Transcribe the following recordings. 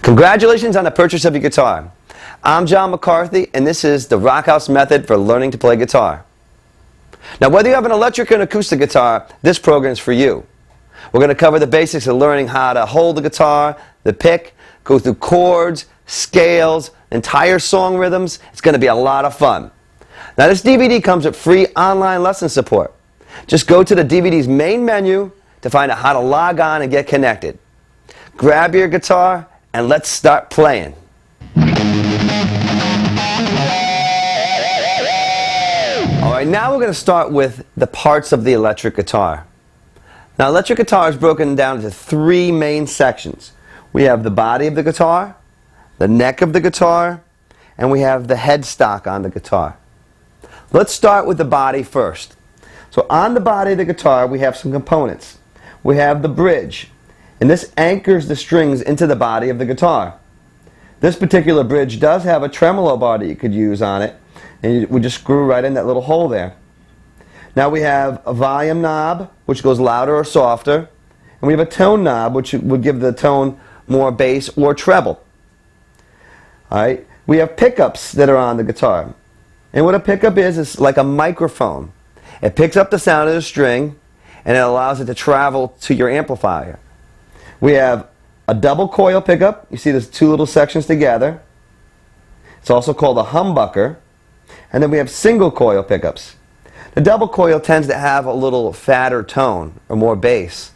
Congratulations on the purchase of your guitar. I'm John McCarthy, and this is the Rockhouse method for learning to play guitar. Now, whether you have an electric or acoustic guitar, this program is for you. We're going to cover the basics of learning how to hold the guitar, the pick, go through chords, scales, entire song rhythms. It's going to be a lot of fun. Now, this DVD comes with free online lesson support. Just go to the DVD's main menu to find out how to log on and get connected. Grab your guitar and let's start playing. Alright, now we're going to start with the parts of the electric guitar. Now, electric guitar is broken down into three main sections. We have the body of the guitar, the neck of the guitar, and we have the headstock on the guitar. Let's start with the body first. So on the body of the guitar we have some components. We have the bridge, and this anchors the strings into the body of the guitar. This particular bridge does have a tremolo bar that you could use on it, and you would just screw right in that little hole there. Now we have a volume knob, which goes louder or softer, and we have a tone knob, which would give the tone more bass or treble. Alright, we have pickups that are on the guitar, and what a pickup is like a microphone. It picks up the sound of the string and it allows it to travel to your amplifier. We have a double coil pickup. You see there's two little sections together. It's also called a humbucker. And then we have single coil pickups. The double coil tends to have a little fatter tone or more bass,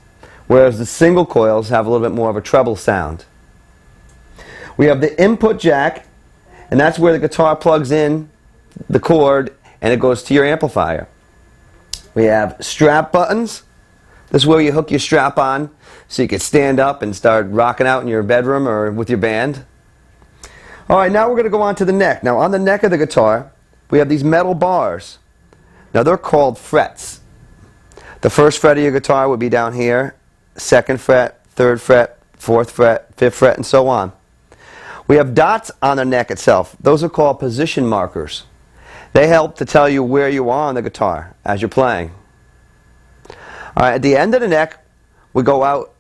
whereas the single coils have a little bit more of a treble sound. We have the input jack, and that's where the guitar plugs in the cord and it goes to your amplifier. We have strap buttons. This is where you hook your strap on so you can stand up and start rocking out in your bedroom or with your band. Alright, now we're going to go on to the neck. Now on the neck of the guitar we have these metal bars. Now they're called frets. The first fret of your guitar would be down here, second fret, third fret, fourth fret, fifth fret, and so on. We have dots on the neck itself. Those are called position markers. They help to tell you where you are on the guitar as you're playing. Alright, at the end of the neck, we go out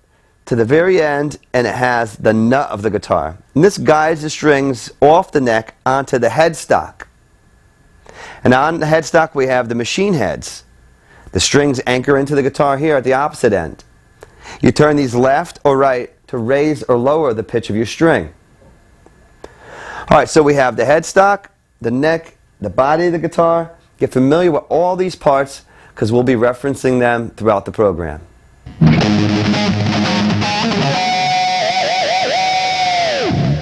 to the very end and it has the nut of the guitar. And this guides the strings off the neck onto the headstock. And on the headstock we have the machine heads. The strings anchor into the guitar here at the opposite end. You turn these left or right to raise or lower the pitch of your string. Alright, so we have the headstock, the neck, the body of the guitar. Get familiar with all these parts because we'll be referencing them throughout the program.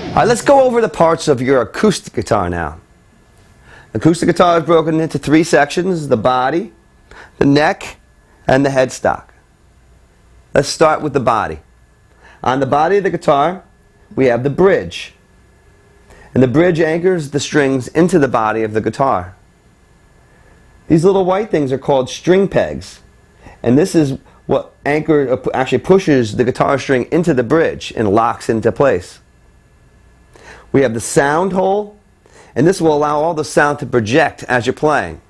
Alright, let's go over the parts of your acoustic guitar now. Acoustic guitar is broken into three sections: the body, the neck, and the headstock. Let's start with the body. On the body of the guitar we have the bridge. And the bridge anchors the strings into the body of the guitar. These little white things are called string pegs. And this is what actually pushes the guitar string into the bridge and locks into place. We have the sound hole, and this will allow all the sound to project as you're playing.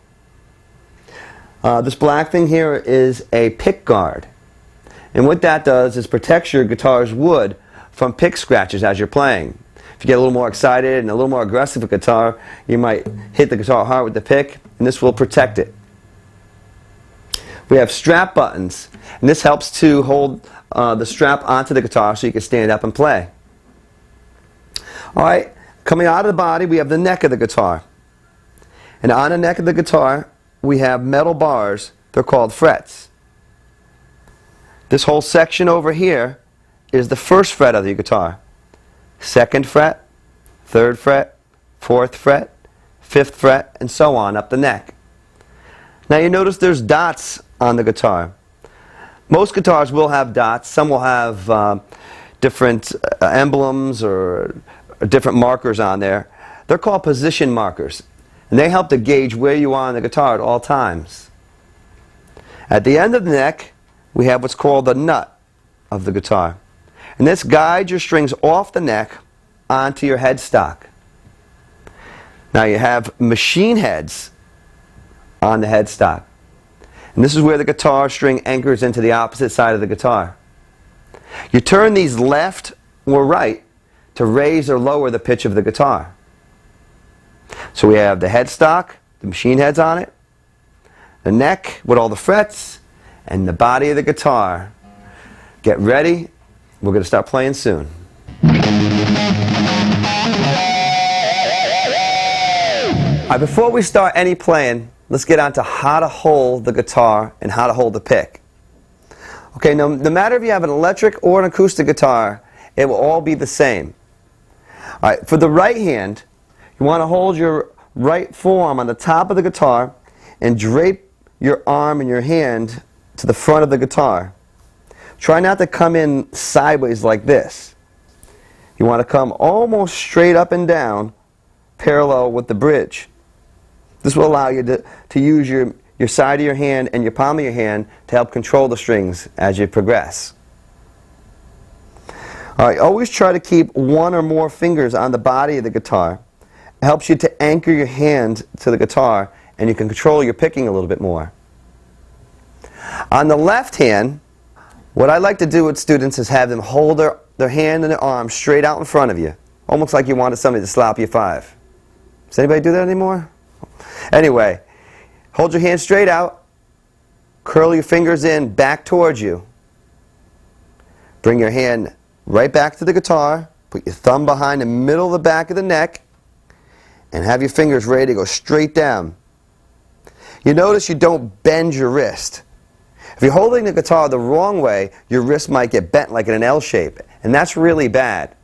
This black thing here is a pick guard. And what that does is protects your guitar's wood from pick scratches as you're playing. If you get a little more excited and a little more aggressive with guitar, you might hit the guitar hard with the pick, and this will protect it. We have strap buttons, and this helps to hold the strap onto the guitar so you can stand up and play. Alright, coming out of the body we have the neck of the guitar. And on the neck of the guitar we have metal bars. They're called frets. This whole section over here is the first fret of the guitar. Second fret, third fret, fourth fret, fifth fret, and so on up the neck. Now you notice there's dots on the guitar. Most guitars will have dots. Some will have different emblems or different markers on there. They're called position markers, and they help to gauge where you are on the guitar at all times. At the end of the neck we have what's called the nut of the guitar. And this guides your strings off the neck onto your headstock. Now you have machine heads on the headstock. And this is where the guitar string anchors into the opposite side of the guitar. You turn these left or right to raise or lower the pitch of the guitar. So we have the headstock, the machine heads on it, the neck with all the frets, and the body of the guitar. Get ready, we're going to start playing soon. Alright, before we start any playing, let's get on to how to hold the guitar and how to hold the pick. Okay, no matter if you have an electric or an acoustic guitar, it will all be the same. Alright, for the right hand, you want to hold your right forearm on the top of the guitar and drape your arm and your hand to the front of the guitar. Try not to come in sideways like this. You want to come almost straight up and down, parallel with the bridge. This will allow you to use your side of your hand and your palm of your hand to help control the strings as you progress. Alright, always try to keep one or more fingers on the body of the guitar. It helps you to anchor your hand to the guitar and you can control your picking a little bit more. On the left hand, what I like to do with students is have them hold their hand and their arm straight out in front of you, almost like you wanted somebody to slap you 5. Does anybody do that anymore? Anyway, hold your hand straight out, curl your fingers in back towards you, bring your hand right back to the guitar, put your thumb behind the middle of the back of the neck, and have your fingers ready to go straight down. You notice you don't bend your wrist. If you're holding the guitar the wrong way, your wrist might get bent like in an L shape, and that's really bad.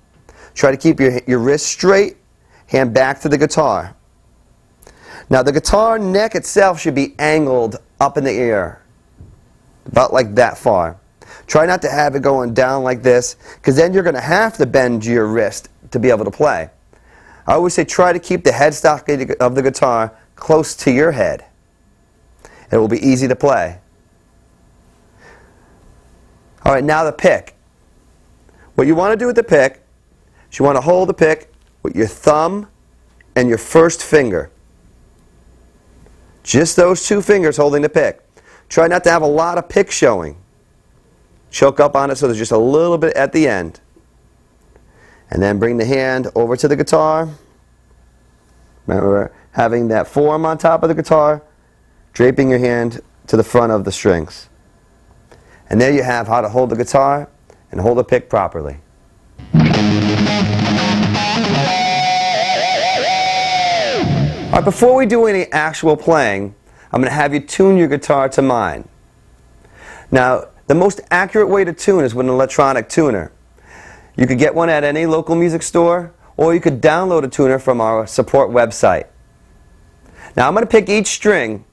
Try to keep your wrist straight, hand back to the guitar. Now the guitar neck itself should be angled up in the air, about like that far. Try not to have it going down like this, because then you're going to have to bend your wrist to be able to play. I always say try to keep the headstock of the guitar close to your head. It will be easy to play. Alright, now the pick. What you want to do with the pick is you want to hold the pick with your thumb and your first finger. Just those 2 fingers holding the pick. Try not to have a lot of pick showing. Choke up on it so there's just a little bit at the end. And then bring the hand over to the guitar. Remember having that forearm on top of the guitar, draping your hand to the front of the strings. And there you have how to hold the guitar and hold the pick properly. Alright, before we do any actual playing, I'm going to have you tune your guitar to mine. Now, the most accurate way to tune is with an electronic tuner. You could get one at any local music store, or you could download a tuner from our support website. Now I'm going to pick each string,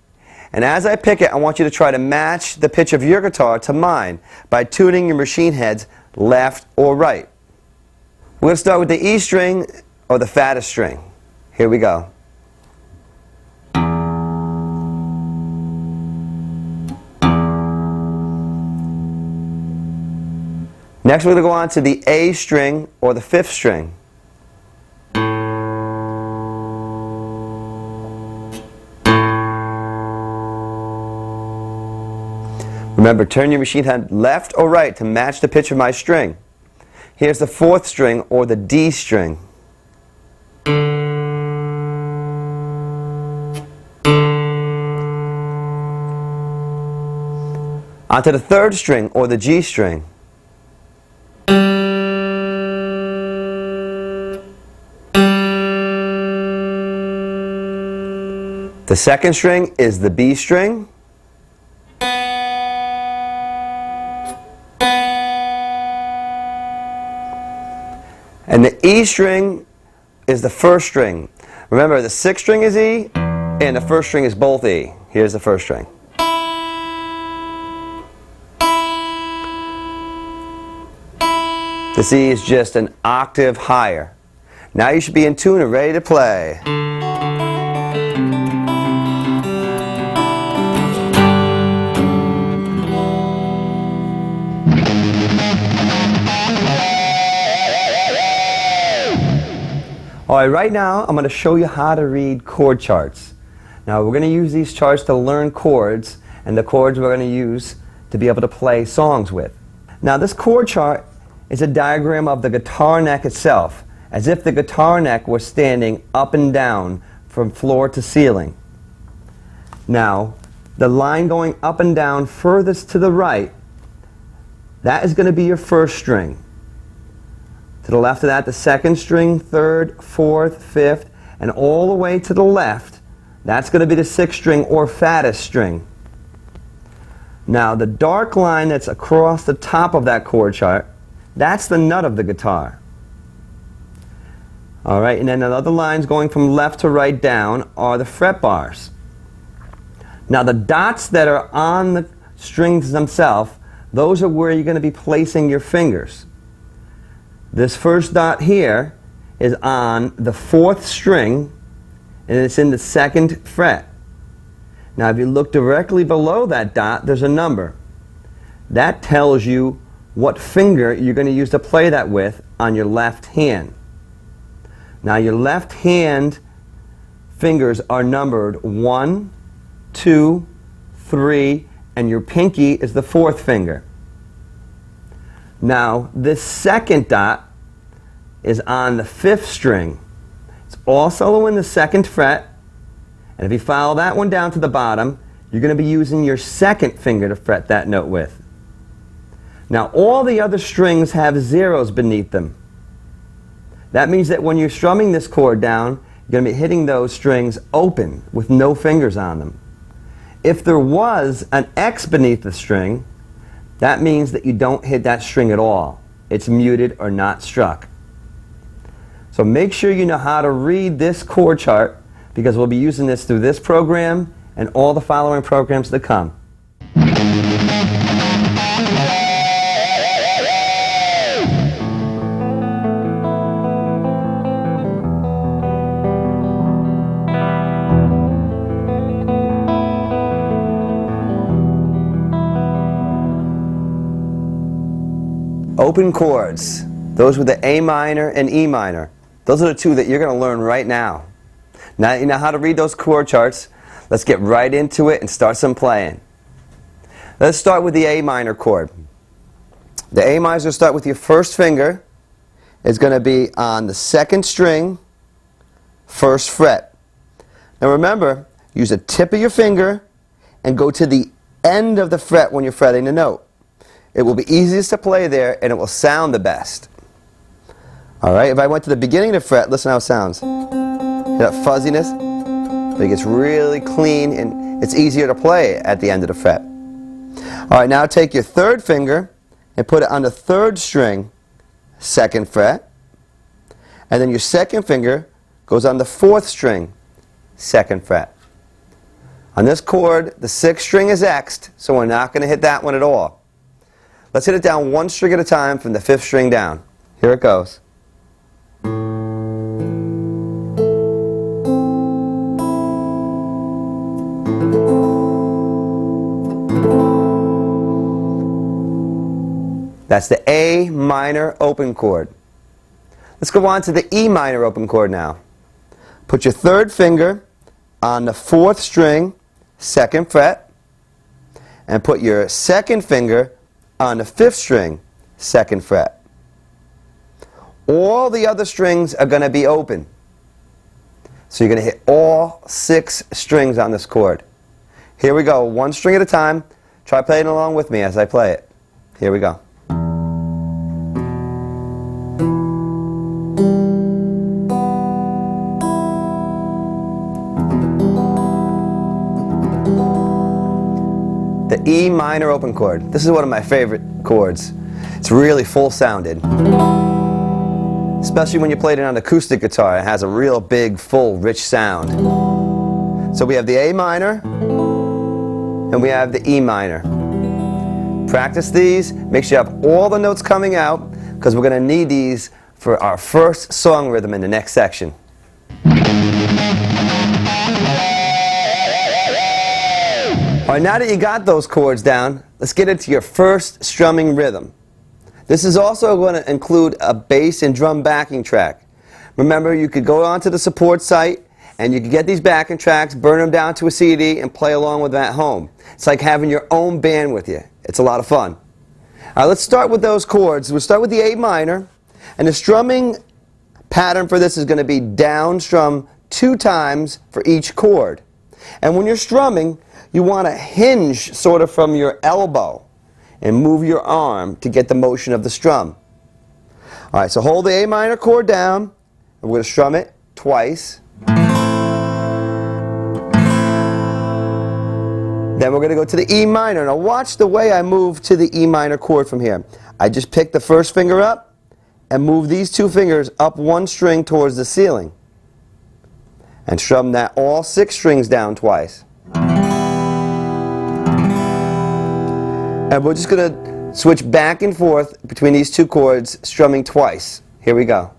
and as I pick it, I want you to try to match the pitch of your guitar to mine by tuning your machine heads left or right. We're going to start with the E string, or the fattest string. Here we go. Next we're going to go on to the A string, or the 5th string. Remember, turn your machine head left or right to match the pitch of my string. Here's the 4th string, or the D string. Onto the 3rd string, or the G string. The 2nd string is the B string. And the E string is the 1st string. Remember, the 6th string is E, and the 1st string is both E. Here's the 1st string. This E is just an octave higher. Now you should be in tune and ready to play. Alright, right now I'm going to show you how to read chord charts. Now we're going to use these charts to learn chords, and the chords we're going to use to be able to play songs with. Now this chord chart is a diagram of the guitar neck itself. as if the guitar neck was standing up and down from floor to ceiling. Now, the line going up and down furthest to the right, that is going to be your first string. To the left of that, the second string, third, fourth, fifth, and all the way to the left, that's going to be the sixth string or fattest string. Now, the dark line that's across the top of that chord chart, that's the nut of the guitar. All right, and then the other lines going from left to right down are the fret bars. Now, the dots that are on the strings themselves, those are where you're going to be placing your fingers. This first dot here is on the fourth string, and it's in the second fret. Now, if you look directly below that dot, there's a number. That tells you what finger you're going to use to play that with on your left hand. Now, your left hand fingers are numbered 1, 2, 3, and your pinky is the fourth finger. Now, this second dot is on the fifth string. It's also in the second fret, and if you follow that one down to the bottom, you're going to be using your second finger to fret that note with. Now, all the other strings have zeros beneath them. That means that when you're strumming this chord down, you're going to be hitting those strings open with no fingers on them. If there was an X beneath the string, that means that you don't hit that string at all. It's muted or not struck. So make sure you know how to read this chord chart, because we'll be using this through this program and all the following programs to come. Open chords. Those were the A minor and E minor. Those are the two that you're going to learn right now. Now that you know how to read those chord charts, let's get right into it and start some playing. Let's start with the A minor chord. The A minor is going to start with your first finger. It's going to be on the second string, first fret. Now remember, use the tip of your finger and go to the end of the fret when you're fretting the note. It will be easiest to play there, and it will sound the best. All right, if I went to the beginning of the fret, listen how it sounds. Hear that fuzziness? But it gets really clean, and it's easier to play at the end of the fret. All right, now take your third finger and put it on the third string, second fret. And then your second finger goes on the fourth string, second fret. On this chord, the sixth string is X'd, so we're not going to hit that one at all. Let's hit it down one string at a time from the fifth string down. Here it goes. That's the A minor open chord. Let's go on to the E minor open chord now. Put your third finger on the fourth string, second fret, and put your second finger on the fifth string, second fret. All the other strings are going to be open. So you're going to hit all 6 strings on this chord. Here we go, one string at a time. Try playing along with me as I play it. Here we go. The E minor open chord. This is one of my favorite chords. It's really full sounded. Especially when you play it on an acoustic guitar. It has a real big, full, rich sound. So we have the A minor and we have the E minor. Practice these. Make sure you have all the notes coming out, because we're going to need these for our first song rhythm in the next section. All right, now that you got those chords down, let's get into your first strumming rhythm. This is also going to include a bass and drum backing track. Remember, you could go onto the support site and you can get these backing tracks, burn them down to a CD, and play along with them at home. It's like having your own band with you. It's a lot of fun. All right, let's start with those chords. We'll start with the A minor, and the strumming pattern for this is going to be down strum 2 times for each chord. And when you're strumming, you want to hinge sort of from your elbow and move your arm to get the motion of the strum. Alright, so hold the A minor chord down, and we're going to strum it twice. Then we're going to go to the E minor. Now watch the way I move to the E minor chord from here. I just pick the first finger up and move these 2 fingers up 1 string towards the ceiling. And strum that all 6 strings down twice. And we're just going to switch back and forth between these 2 chords, strumming twice. Here we go.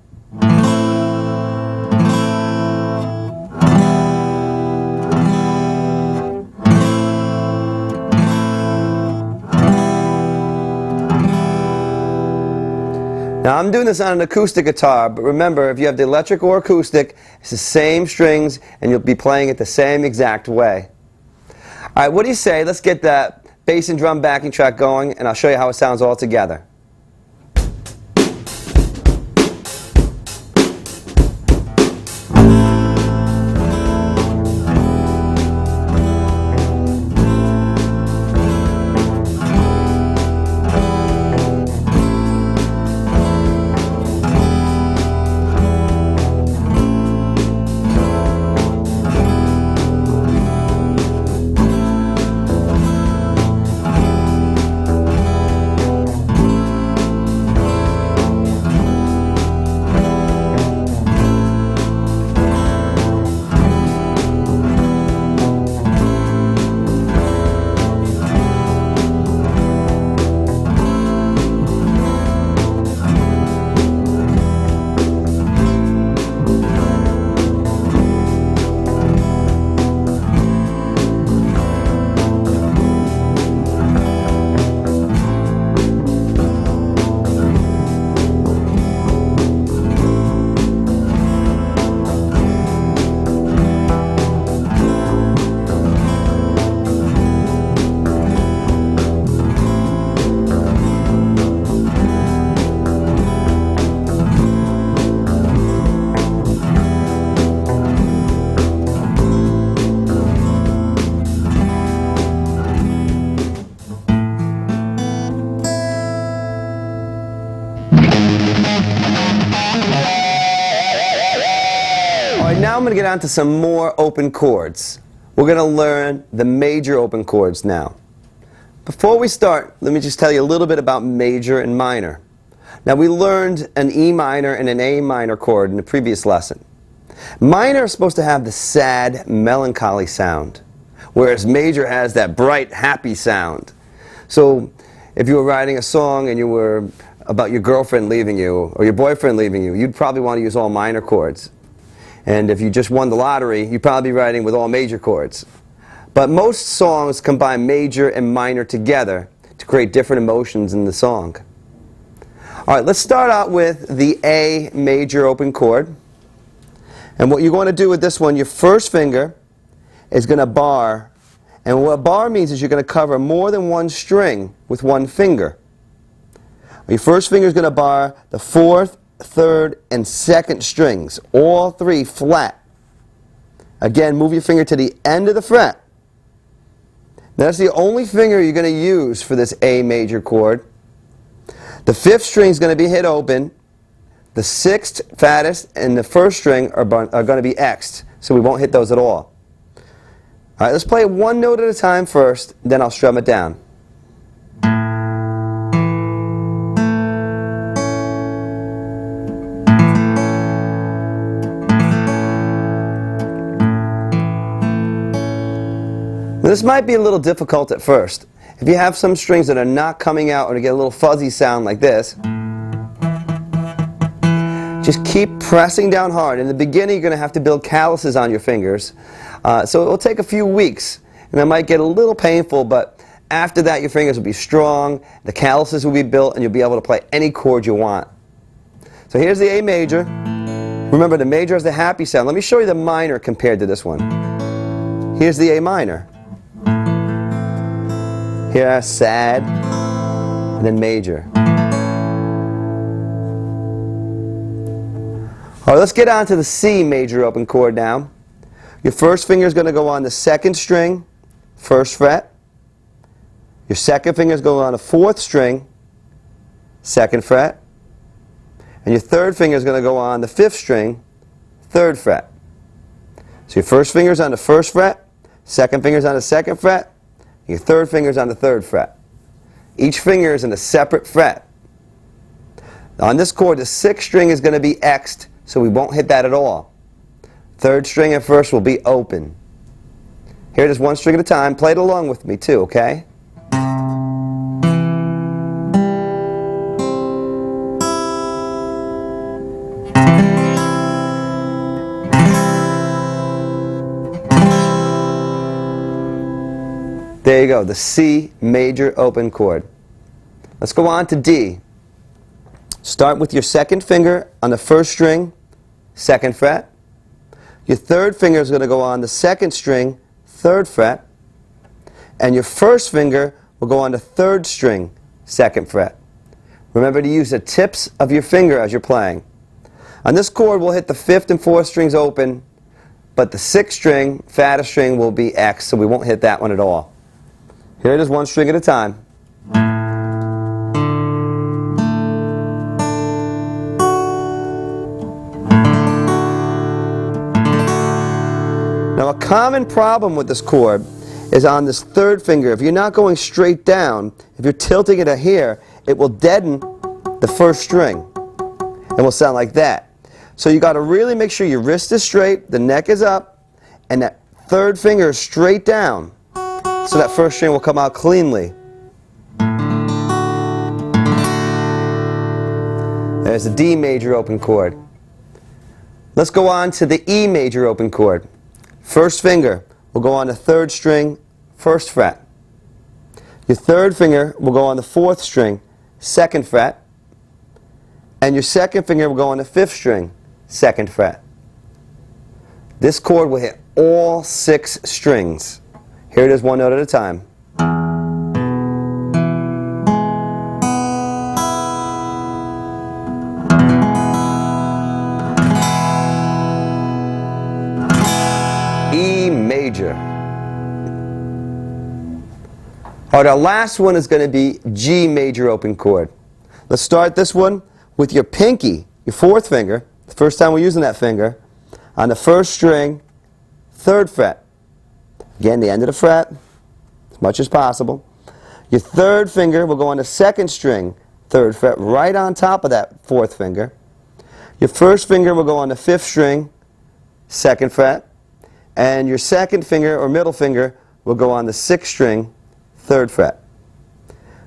Now I'm doing this on an acoustic guitar, but remember, if you have the electric or acoustic, it's the same strings and you'll be playing it the same exact way. Alright, what do you say? Let's get that bass and drum backing track going, and I'll show you how it sounds all together. Now I'm going to get on to some more open chords. We're going to learn the major open chords now. Before we start, let me just tell you a little bit about major and minor. Now we learned an E minor and an A minor chord in the previous lesson. Minor is supposed to have the sad, melancholy sound, whereas major has that bright, happy sound. So if you were writing a song and you were about your girlfriend leaving you or your boyfriend leaving you, you'd probably want to use all minor chords. And if you just won the lottery, you'd probably be writing with all major chords. But most songs combine major and minor together to create different emotions in the song. Alright, let's start out with the A major open chord. And what you're going to do with this one, your first finger is going to bar. And what bar means is you're going to cover more than one string with one finger. Your first finger is going to bar the 4th, 3rd, and 2nd strings, all 3 flat. Again, move your finger to the end of the fret. That's the only finger you're going to use for this A major chord. The 5th string is going to be hit open. The 6th fattest and the 1st string are going to be X'd, so we won't hit those at all. Alright, let's play it one note at a time first, then I'll strum it down. This might be a little difficult at first. If you have some strings that are not coming out or to get a little fuzzy sound like this, just keep pressing down hard. In the beginning, you're going to have to build calluses on your fingers. So it will take a few weeks, and it might get a little painful, but after that your fingers will be strong, the calluses will be built, and you'll be able to play any chord you want. So here's the A major. Remember, the major has the happy sound. Let me show you the minor compared to this one. Here's the A minor. Here, sad, and then major. All right, let's get on to the C major open chord now. Your first finger is going to go on the second string, first fret. Your second finger is going on the fourth string, second fret. And your third finger is going to go on the fifth string, third fret. So your first finger is on the first fret, second finger is on the second fret, your third finger is on the third fret. Each finger is in a separate fret. Now on this chord, the sixth string is going to be X'd, so we won't hit that at all. Third string and first will be open. Here it is, one string at a time. Play it along with me too, okay? There you go, the C major open chord. Let's go on to D. Start with your second finger on the first string, second fret. Your third finger is going to go on the second string, third fret. And your first finger will go on the third string, second fret. Remember to use the tips of your finger as you're playing. On this chord, we'll hit the fifth and fourth strings open, but the sixth string, fattest string, will be X, so we won't hit that one at all. Here it is, one string at a time. Now a common problem with this chord is on this third finger. If you're not going straight down, if you're tilting it here, it will deaden the first string and will sound like that. So you got to really make sure your wrist is straight, the neck is up, and that third finger is straight down, so that first string will come out cleanly. There's the D major open chord. Let's go on to the E major open chord. First finger will go on the third string, first fret. Your third finger will go on the fourth string, second fret. And your second finger will go on the fifth string, second fret. This chord will hit all 6 strings. Here it is, one note at a time. E major. All right, our last one is going to be G major open chord. Let's start this one with your pinky, your fourth finger, the first time we're using that finger, on the first string, third fret. Again, the end of the fret, as much as possible. Your third finger will go on the second string, third fret, right on top of that fourth finger. Your first finger will go on the fifth string, second fret. And your second finger or middle finger will go on the sixth string, third fret.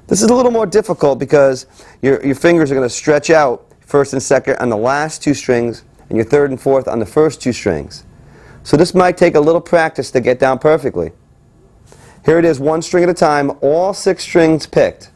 This is a little more difficult because your fingers are going to stretch out first and second on the last 2 strings, and your third and fourth on the first 2 strings. So this might take a little practice to get down perfectly. Here it is, one string at a time, all 6 strings picked.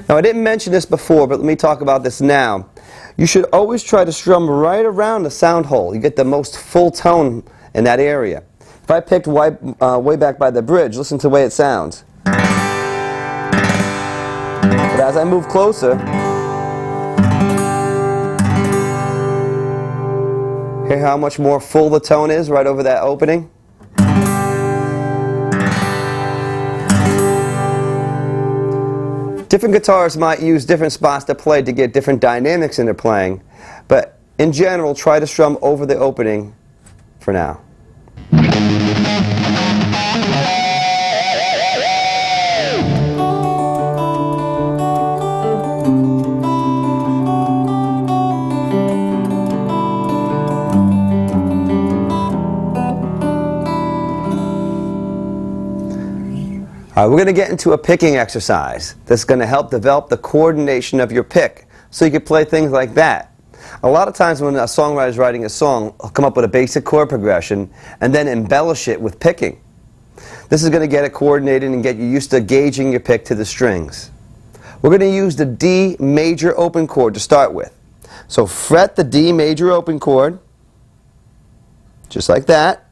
Now I didn't mention this before, but let me talk about this now. You should always try to strum right around the sound hole. You get the most full tone in that area. If I picked way back by the bridge, listen to the way it sounds. But as I move closer, hear how much more full the tone is right over that opening? Different guitarists might use different spots to play to get different dynamics in their playing, but in general, try to strum over the opening for now. We're going to get into a picking exercise that's going to help develop the coordination of your pick so you can play things like that. A lot of times when a songwriter is writing a song, he'll come up with a basic chord progression and then embellish it with picking. This is going to get it coordinated and get you used to gauging your pick to the strings. We're going to use the D major open chord to start with. So fret the D major open chord, just like that.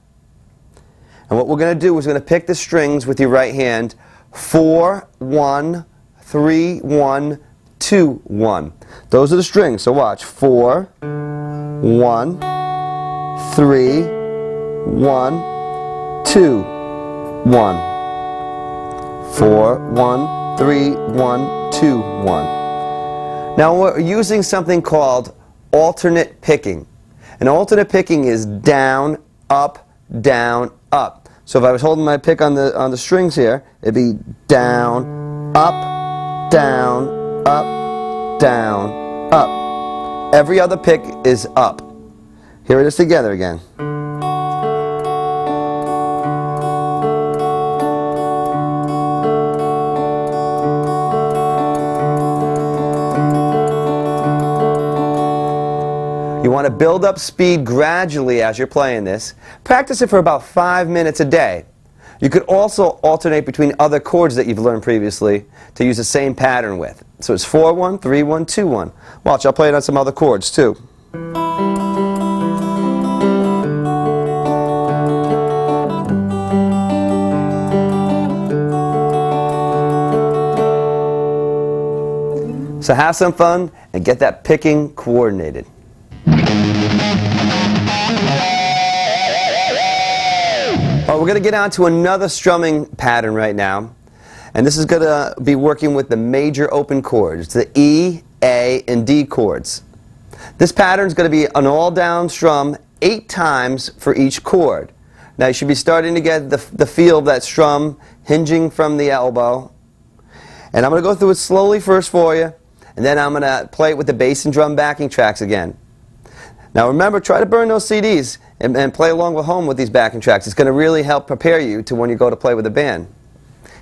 And what we're going to do is we're going to pick the strings with your right hand, 4, 1, 3, 1, 2, 1. Those are the strings, so watch. 4, 1, 3, 1, 2, 1. 4, 1, 3, 1, 2, 1. Now we're using something called alternate picking. And alternate picking is down, up, down, up. So if I was holding my pick on the strings here, it'd be down, up, down, up, down, up. Every other pick is up. Here it is together again. You want to build up speed gradually as you're playing this. Practice it for about 5 minutes a day. You could also alternate between other chords that you've learned previously to use the same pattern with. So it's 4, 1, 3, 1, 2, 1. Watch, I'll play it on some other chords too. So have some fun and get that picking coordinated. We're going to get on to another strumming pattern right now, and this is going to be working with the major open chords, the E, A, and D chords. This pattern is going to be an all-down strum 8 times for each chord. Now you should be starting to get the feel of that strum hinging from the elbow, and I'm going to go through it slowly first for you, and then I'm going to play it with the bass and drum backing tracks again. Now remember, try to burn those CDs and play along with home with these backing tracks. It's going to really help prepare you to when you go to play with a band.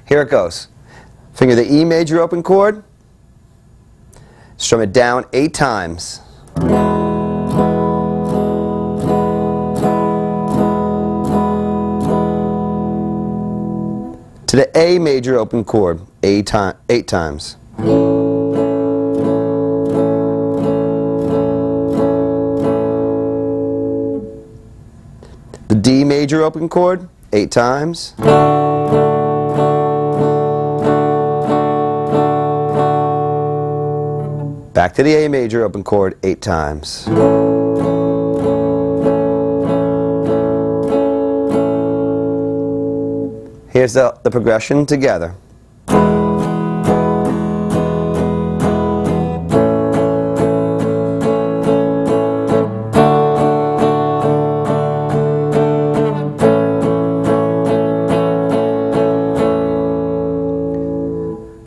Here it goes. Finger the E major open chord. Strum it down 8 times. To the A major open chord, 8 times. The D major open chord, 8 times. Back to the A major open chord, 8 times. Here's the progression together.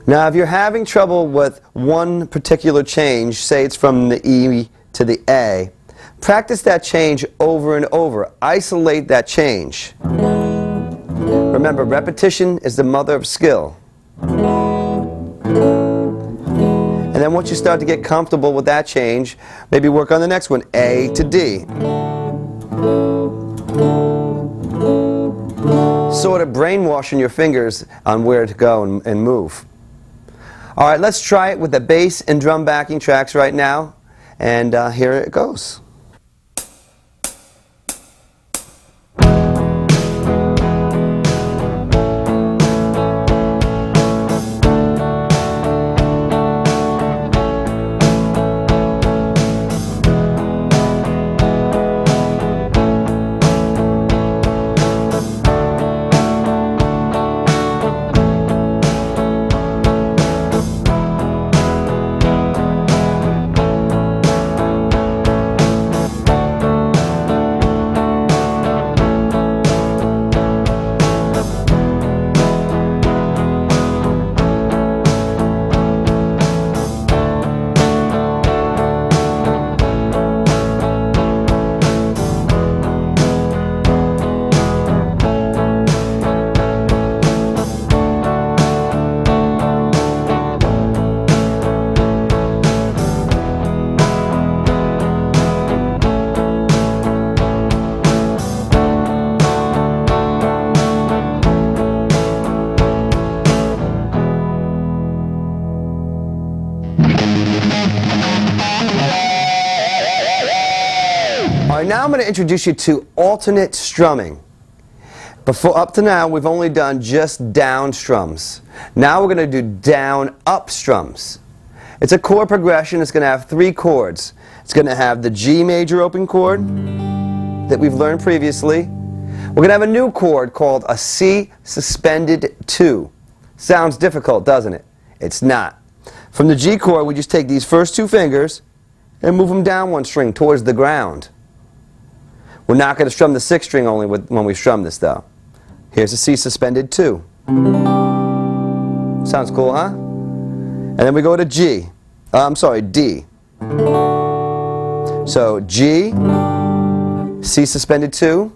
Now if you're having trouble with one particular change, say it's from the E to the A, practice that change over and over. Isolate that change. Remember, repetition is the mother of skill. And then once you start to get comfortable with that change, maybe work on the next one, A to D. Sort of brainwashing your fingers on where to go and move. All right, let's try it with the bass and drum backing tracks right now, and here it goes. Now I'm going to introduce you to alternate strumming. Before, up to now, we've only done just down strums. Now we're going to do down up strums. It's a chord progression. It's going to have 3 chords. It's going to have the G major open chord that we've learned previously. We're going to have a new chord called a C suspended 2. Sounds difficult, doesn't it? It's not. From the G chord, we just take these first 2 fingers and move them down 1 string towards the ground. We're not going to strum the 6th string only when we strum this, though. Here's a C suspended 2. Sounds cool, huh? And then we go to G. D. So G, C suspended 2,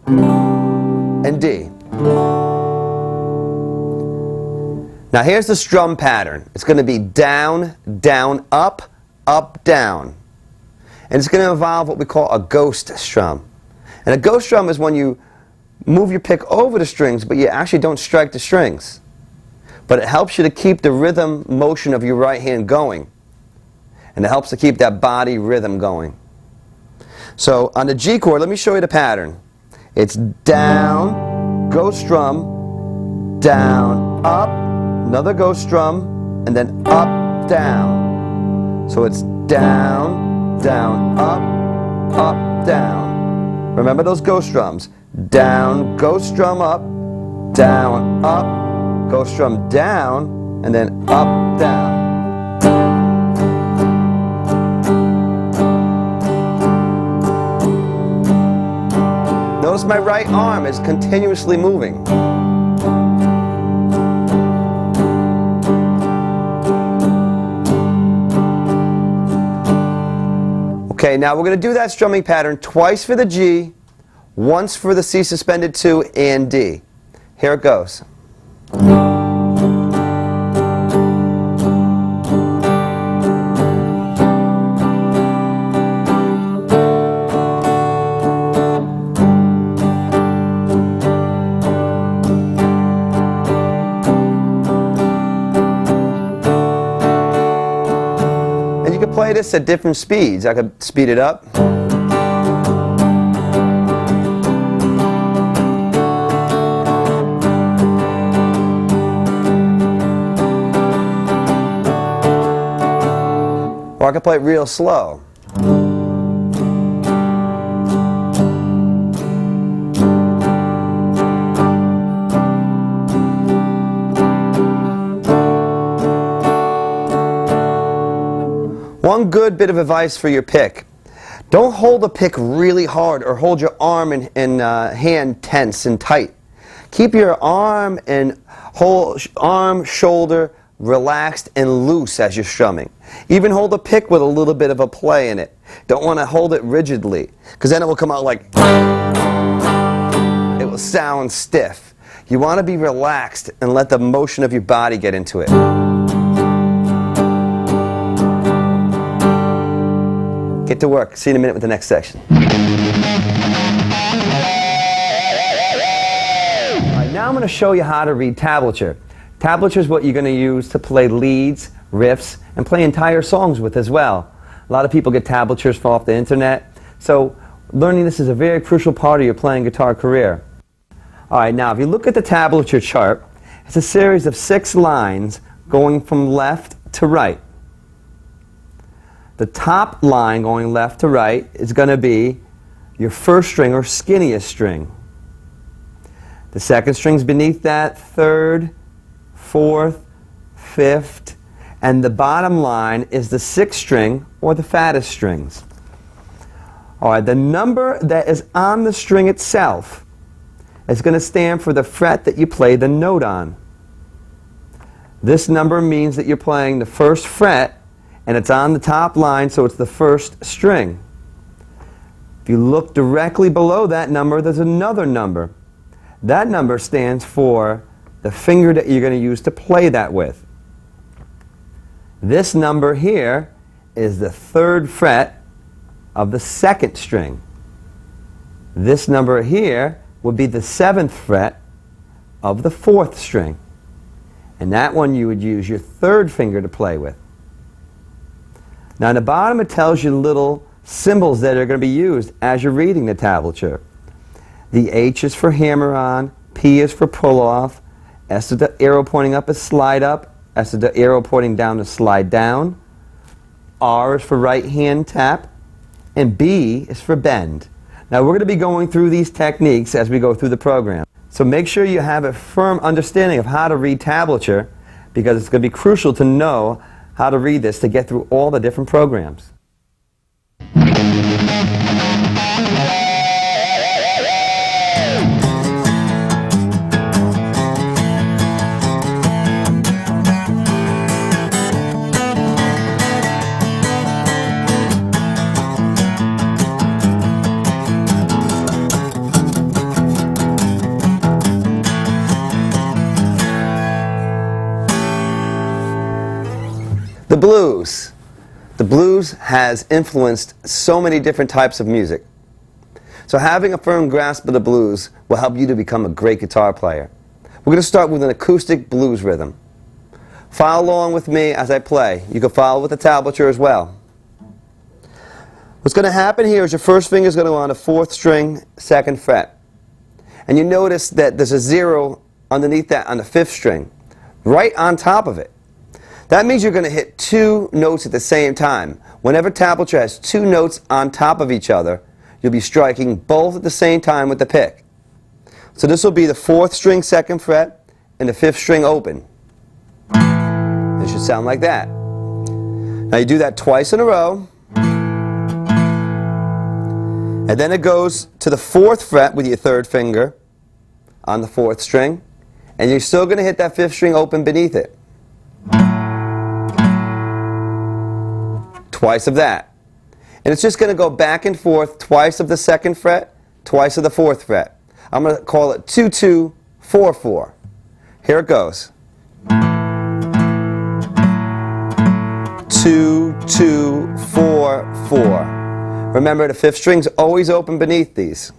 and D. Now here's the strum pattern. It's going to be down, down, up, down. And it's going to involve what we call a ghost strum. And a ghost strum is when you move your pick over the strings, but you actually don't strike the strings. But it helps you to keep the rhythm motion of your right hand going. And it helps to keep that body rhythm going. So on the G chord, let me show you the pattern. It's down, ghost strum, down, up, another ghost strum, and then up, down. So it's down, down, up, down. Remember those ghost strums. Down, ghost strum up, down, up, ghost strum down, and then up, down. Notice my right arm is continuously moving. Okay, now we're going to do that strumming pattern twice for the G, once for the C suspended 2 and D. Here it goes. And you can play this at different speeds. I could speed it up. Or I can play it real slow. One good bit of advice for your pick. Don't hold the pick really hard or hold your arm and hand tense and tight. Keep your arm and whole arm, shoulder relaxed and loose as you're strumming. Even hold the pick with a little bit of a play in it. Don't want to hold it rigidly, because then it will come out like, it will sound stiff. You want to be relaxed and let the motion of your body get into it. Get to work. See you in a minute with the next section. All right, now I'm going to show you how to read tablature. Tablature is what you're going to use to play leads, riffs, and play entire songs with as well. A lot of people get tablatures off the internet, so learning this is a very crucial part of your playing guitar career. Alright, now if you look at the tablature chart, it's a series of 6 lines going from left to right. The top line going left to right is going to be your first string or skinniest string. The second string's beneath that, third, fourth, fifth, and the bottom line is the 6th string or the fattest strings. Alright, the number that is on the string itself is going to stand for the fret that you play the note on. This number means that you're playing the first fret and it's on the top line, so it's the first string. If you look directly below that number, there's another number. That number stands for the finger that you're going to use to play that with. This number here is the 3rd fret of the 2nd string. This number here would be the 7th fret of the 4th string. And that one you would use your 3rd finger to play with. Now on the bottom it tells you little symbols that are going to be used as you're reading the tablature. The H is for hammer-on, P is for pull off. S is the arrow pointing up is slide up. S is the arrow pointing down is slide down. R is for right hand tap. And B is for bend. Now we're going to be going through these techniques as we go through the program. So make sure you have a firm understanding of how to read tablature, because it's going to be crucial to know how to read this to get through all the different programs. The blues. The blues has influenced so many different types of music. So having a firm grasp of the blues will help you to become a great guitar player. We're going to start with an acoustic blues rhythm. Follow along with me as I play. You can follow with the tablature as well. What's going to happen here is your first finger is going to go on the 4th string, 2nd fret. And you notice that there's a 0 underneath that on the 5th string, right on top of it. That means you're going to hit 2 notes at the same time. Whenever tablature has 2 notes on top of each other, you'll be striking both at the same time with the pick. So this will be the 4th string, 2nd fret, and the 5th string open. It should sound like that. Now you do that twice in a row. And then it goes to the 4th fret with your 3rd finger on the 4th string. And you're still going to hit that 5th string open beneath it. Twice of that. And it's just going to go back and forth, twice of the 2nd fret, twice of the 4th fret. I'm going to call it 2-2-4-4. Here it goes. 2-2-4-4. Remember, the 5th string's always open beneath these.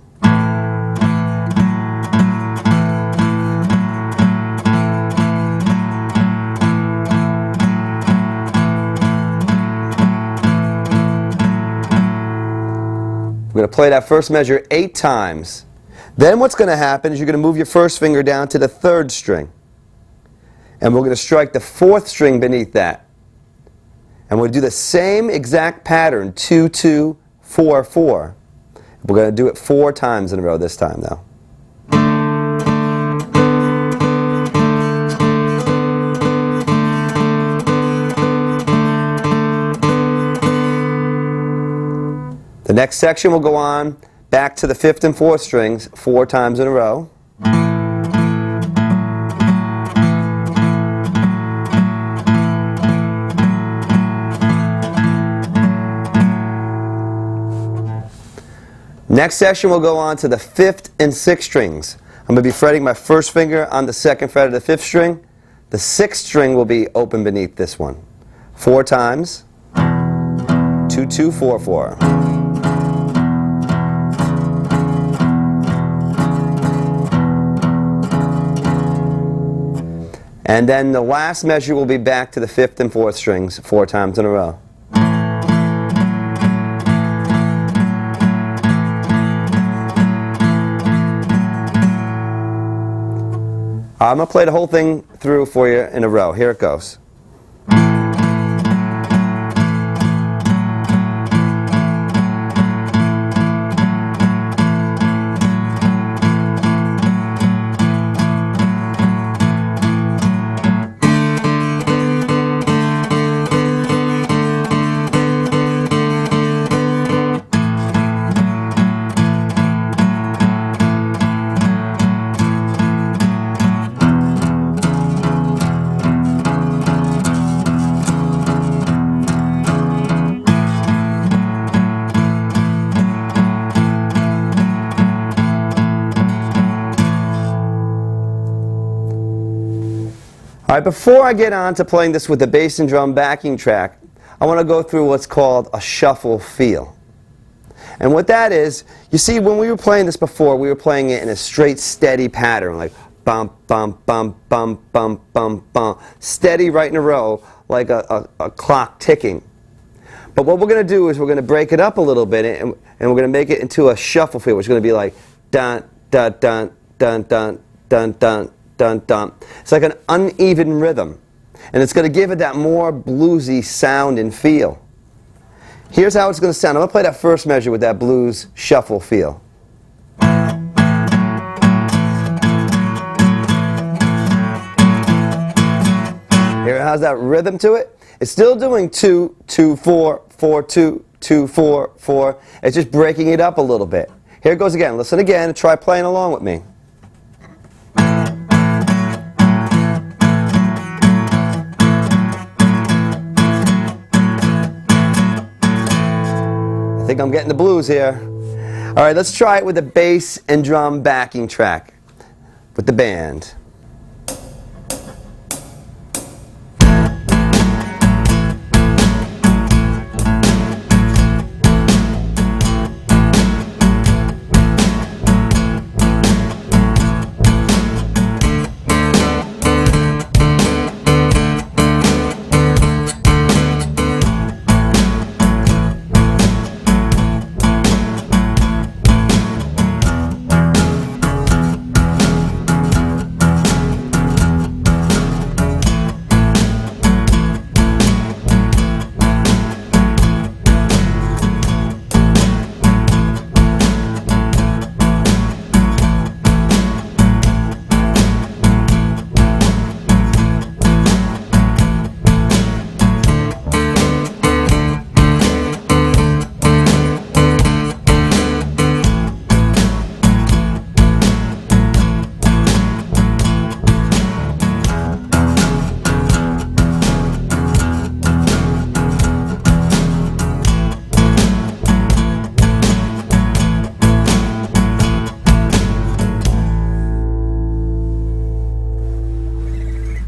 We're going to play that first measure 8 times. Then what's going to happen is you're going to move your first finger down to the 3rd string. And we're going to strike the 4th string beneath that. And we'll do the same exact pattern, 2-2-4-4. We're going to do it 4 times in a row this time, though. The next section will go on back to the 5th and 4th strings 4 times in a row. Next section will go on to the 5th and 6th strings. I'm going to be fretting my first finger on the 2nd fret of the 5th string. The 6th string will be open beneath this one. 4 times. 2-2-4-4. And then the last measure will be back to the 5th and 4th strings 4 times in a row. I'm going to play the whole thing through for you in a row. Here it goes. All right, before I get on to playing this with the bass and drum backing track, I want to go through what's called a shuffle feel. And what that is, you see, when we were playing this before, we were playing it in a straight, steady pattern, like bump, bump, bump, bump, bump, bump, bump, steady right in a row, like a clock ticking. But what we're going to do is we're going to break it up a little bit, and we're going to make it into a shuffle feel, which is going to be like dun, dun, dun, dun, dun, dun, dun, dun, dun. It's like an uneven rhythm. And it's going to give it that more bluesy sound and feel. Here's how it's going to sound. I'm going to play that first measure with that blues shuffle feel. Here, how's that rhythm to it? It's still doing 2, 2, 4, 4, 2, 2, 4, 4. It's just breaking it up a little bit. Here it goes again. Listen again and try playing along with me. I think I'm getting the blues here. All right, let's try it with the bass and drum backing track with the band.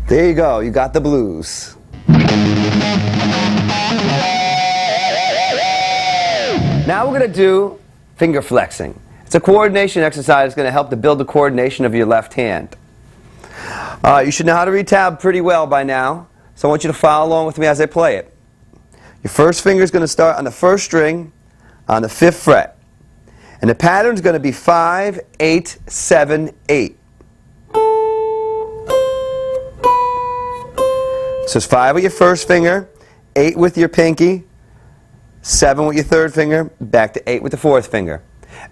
There you go, you got the blues. Now we're going to do finger flexing. It's a coordination exercise that's going to help to build the coordination of your left hand. You should know how to read tab pretty well by now, so I want you to follow along with me as I play it. Your first finger is going to start on the first string on the 5th fret. And the pattern is going to be 5, 8, 7, 8. So it's 5 with your first finger, 8 with your pinky, 7 with your third finger, back to 8 with the fourth finger.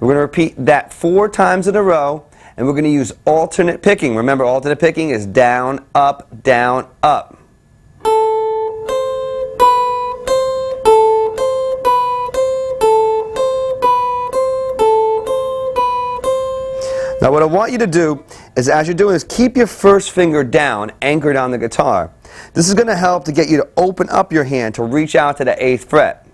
We're going to repeat that 4 times in a row, and we're going to use alternate picking. Remember, alternate picking is down, up, down, up. Now what I want you to do is, as you're doing this, keep your first finger down, anchored on the guitar. This is going to help to get you to open up your hand to reach out to the 8th fret.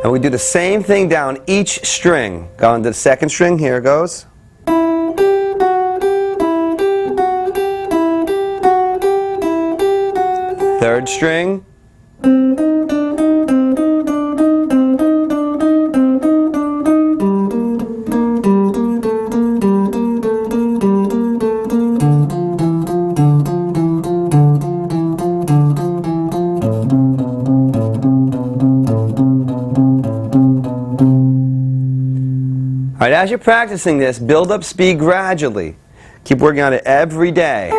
And we do the same thing down each string. Going to the 2nd string, here it goes. Third string. All right, as you're practicing this, build up speed gradually. Keep working on it every day.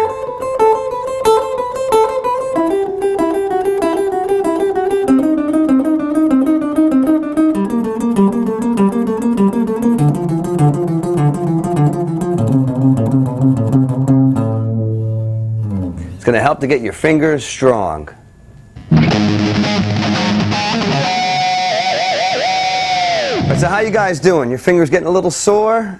It's going to help to get your fingers strong. So how you guys doing? Your fingers getting a little sore?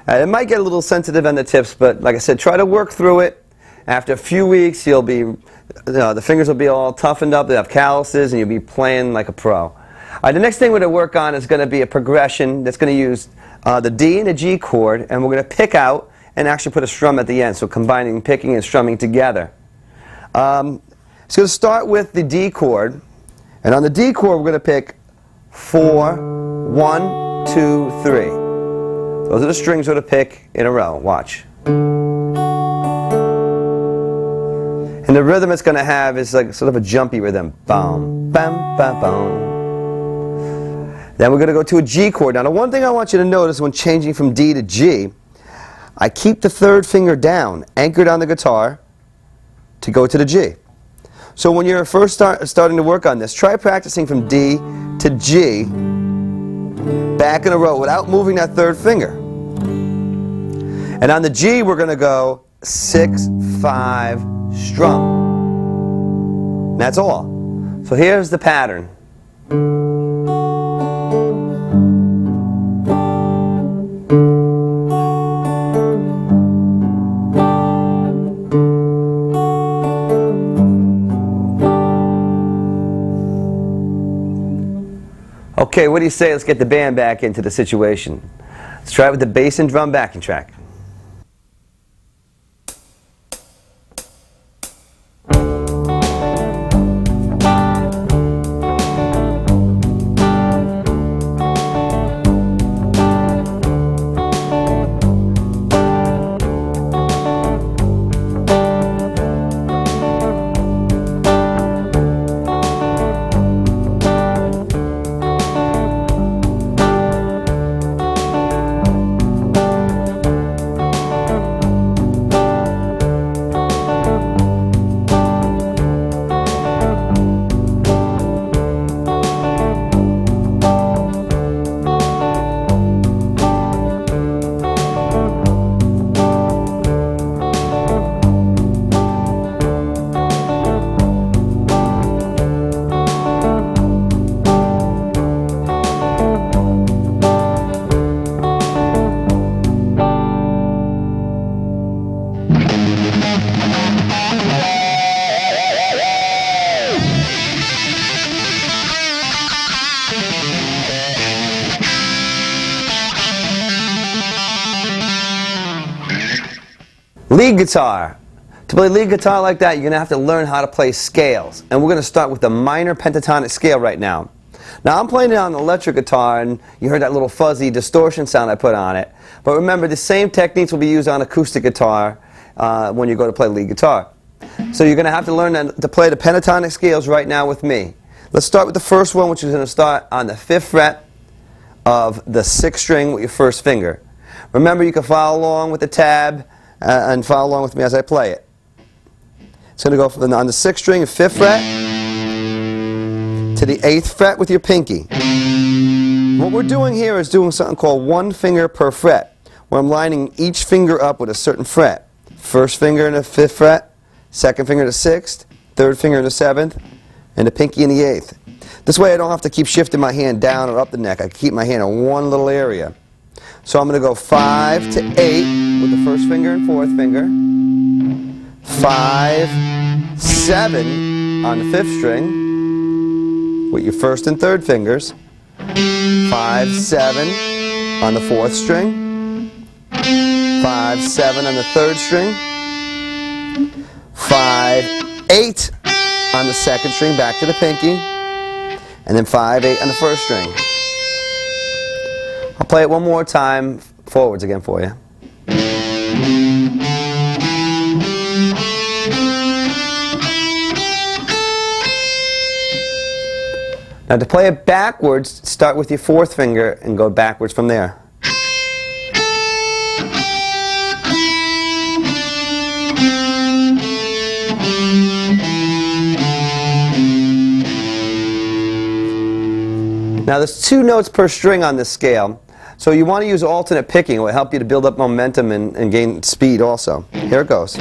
It might get a little sensitive on the tips, but like I said, try to work through it. After a few weeks, you'll be, the fingers will be all toughened up. They'll have calluses, and you'll be playing like a pro. The next thing we're going to work on is going to be a progression that's going to use the D and the G chord, and we're going to pick out and actually put a strum at the end, so combining picking and strumming together. So going to start with the D chord, and on the D chord we're going to pick 4, 1, 2, 3. Those are the strings we're going to pick in a row. Watch. And the rhythm it's going to have is like sort of a jumpy rhythm. Bam, bam, bam, bam. Then we're going to go to a G chord. Now the one thing I want you to notice when changing from D to G, I keep the third finger down, anchored on the guitar, to go to the G. So when you're first starting to work on this, try practicing from D to G, back in a row, without moving that third finger. And on the G, we're going to go 6/5 strum. That's all. So here's the pattern. Okay, what do you say? Let's get the band back into the situation. Let's try it with the bass and drum backing track. Lead guitar. To play lead guitar like that, you're going to have to learn how to play scales. And we're going to start with the minor pentatonic scale right now. Now I'm playing it on an electric guitar, and you heard that little fuzzy distortion sound I put on it. But remember, the same techniques will be used on acoustic guitar when you go to play lead guitar. So you're going to have to learn to play the pentatonic scales right now with me. Let's start with the first one, which is going to start on the 5th fret of the 6th string with your first finger. Remember, you can follow along with the tab and follow along with me as I play it. It's going to go from on the 6th string, 5th fret, to the 8th fret with your pinky. What we're doing here is doing something called one finger per fret, where I'm lining each finger up with a certain fret. First finger in the 5th fret, second finger in the 6th, third finger in the 7th, and the pinky in the 8th. This way I don't have to keep shifting my hand down or up the neck. I can keep my hand in one little area. So I'm going to go 5 to 8 with the first finger and 4th finger, 5, 7 on the 5th string with your 1st and 3rd fingers, 5, 7 on the 4th string, 5, 7 on the 3rd string, 5, 8 on the 2nd string back to the pinky, and then 5, 8 on the 1st string. I'll play it one more time forwards again for you. Now to play it backwards, start with your 4th finger and go backwards from there. Now there's 2 notes per string on this scale, so you want to use alternate picking. It will help you to build up momentum and gain speed also. Here it goes.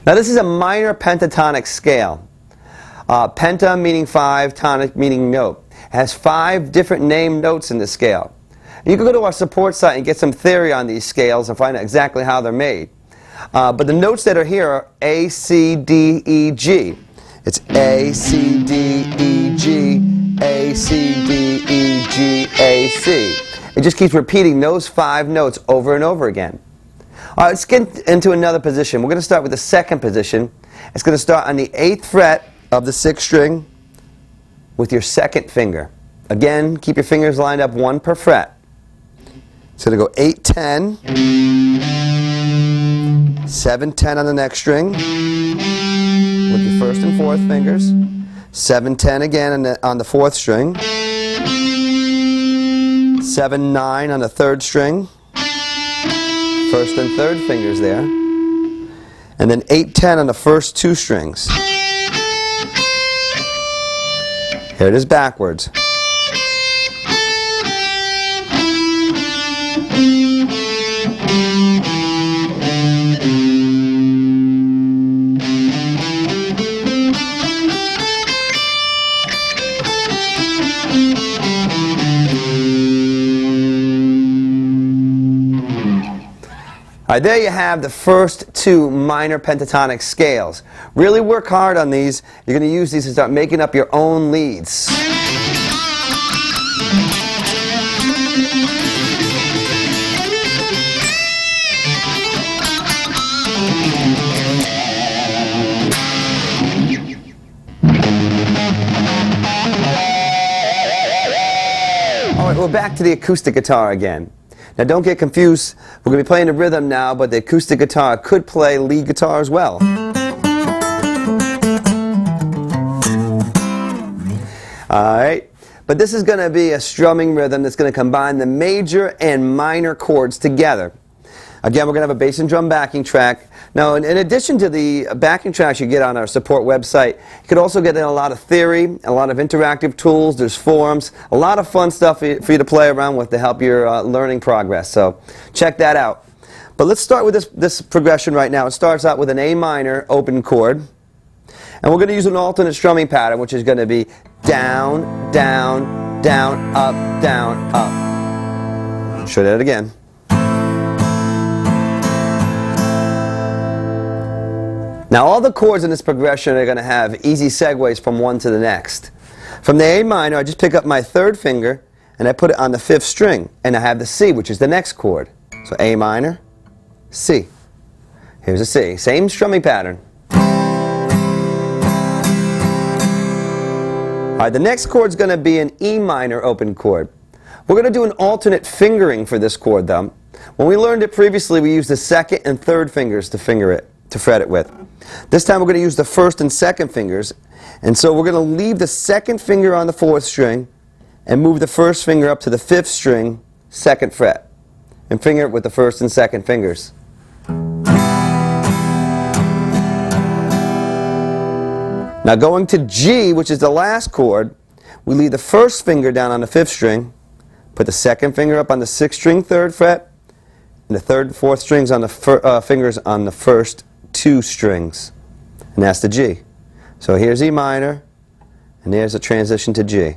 Now this is a minor pentatonic scale. Penta meaning 5, tonic meaning note. It has 5 different named notes in this scale. And you can go to our support site and get some theory on these scales and find out exactly how they're made. But the notes that are here are A, C, D, E, G. It's A, C, D, E, G, A, C, D, E, G, A, C. It just keeps repeating those 5 notes over and over again. All right, let's get into another position. We're going to start with the 2nd position. It's going to start on the 8th fret of the 6th string with your 2nd finger. Again, keep your fingers lined up 1 per fret. It's going to go 8-10, 7-10 on the next string with your first and fourth fingers, 7-10 again on the fourth string, 7-9 on the third string, first and third fingers there, and then 8-10 on the first two strings. Here it is backwards. All right, there you have the first two minor pentatonic scales. Really work hard on these. You're going to use these to start making up your own leads. All right, we're back to the acoustic guitar again. Now don't get confused, we're going to be playing the rhythm now, but the acoustic guitar could play lead guitar as well. Alright, but this is going to be a strumming rhythm that's going to combine the major and minor chords together. Again, we're going to have a bass and drum backing track. Now, in addition to the backing tracks you get on our support website, you could also get in a lot of theory, a lot of interactive tools, there's forums, a lot of fun stuff for you to play around with to help your learning progress. So check that out. But let's start with this progression right now. It starts out with an A minor open chord. And we're going to use an alternate strumming pattern, which is going to be down, down, down, up, down, up. I'll show that again. Now all the chords in this progression are going to have easy segues from one to the next. From the A minor, I just pick up my third finger and I put it on the fifth string, and I have the C, which is the next chord. So A minor, C. Here's a C. Same strumming pattern. Alright, the next chord is going to be an E minor open chord. We're going to do an alternate fingering for this chord though. When we learned it previously, we used the second and third fingers to finger it, to fret it with. This time we're going to use the first and second fingers, and so we're going to leave the second finger on the fourth string and move the first finger up to the fifth string, second fret, and finger it with the first and second fingers. Now going to G, which is the last chord, we leave the first finger down on the fifth string, put the second finger up on the sixth string, third fret, and the third and fourth strings on the fingers on the first two strings, and that's the G. So here's E minor, and there's a transition to G.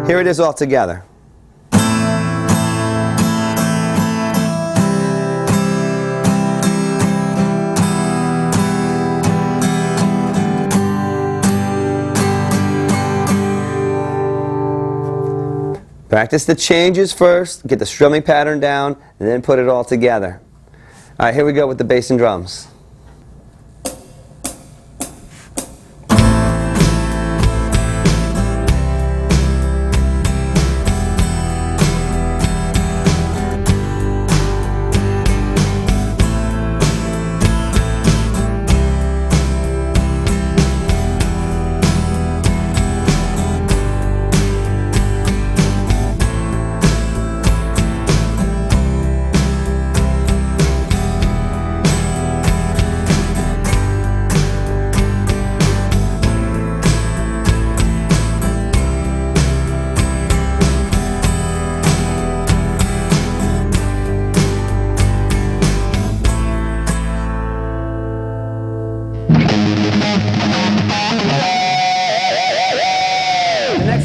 Here it is all together. Practice the changes first, get the strumming pattern down, and then put it all together. All right, here we go with the bass and drums.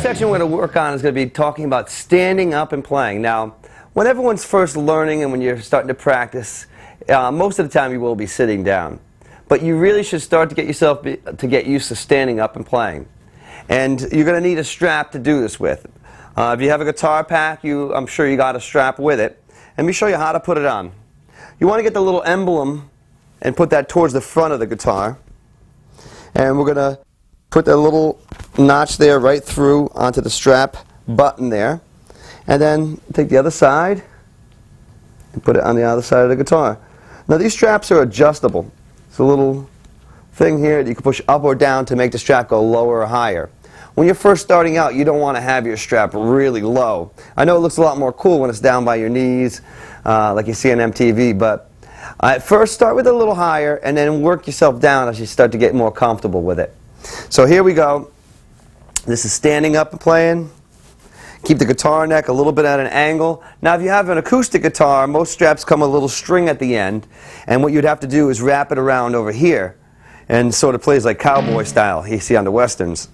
Section we're going to work on is going to be talking about standing up and playing. Now, when everyone's first learning and when you're starting to practice, most of the time you will be sitting down. But you really should start to get yourself to get used to standing up and playing. And you're going to need a strap to do this with. If you have a guitar pack, I'm sure you got a strap with it. Let me show you how to put it on. You want to get the little emblem and put that towards the front of the guitar. And we're going to put that little notch there right through onto the strap button there. And then take the other side and put it on the other side of the guitar. Now these straps are adjustable. It's a little thing here that you can push up or down to make the strap go lower or higher. When you're first starting out, you don't want to have your strap really low. I know it looks a lot more cool when it's down by your knees, like you see on MTV, but at first start with a little higher and then work yourself down as you start to get more comfortable with it. So here we go. This is standing up and playing. Keep the guitar neck a little bit at an angle. Now if you have an acoustic guitar, most straps come with a little string at the end, and what you'd have to do is wrap it around over here and sort of plays like cowboy style you see on the westerns.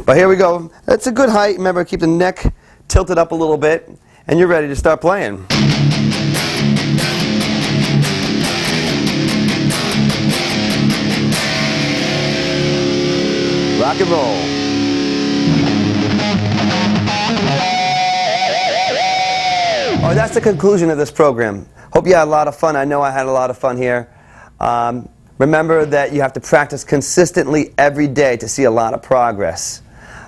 But here we go. That's a good height. Remember, keep the neck tilted up a little bit, and you're ready to start playing. Rock and roll. Oh, that's the conclusion of this program. Hope you had a lot of fun. I know I had a lot of fun here. Remember that you have to practice consistently every day to see a lot of progress.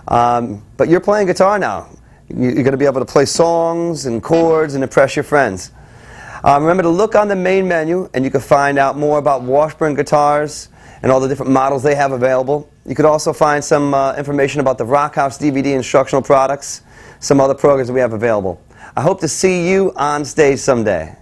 But you're playing guitar now. You're going to be able to play songs and chords and impress your friends. Remember to look on the main menu and you can find out more about Washburn Guitars and all the different models they have available. You could also find some information about the Rock House DVD instructional products, some other programs that we have available. I hope to see you on stage someday.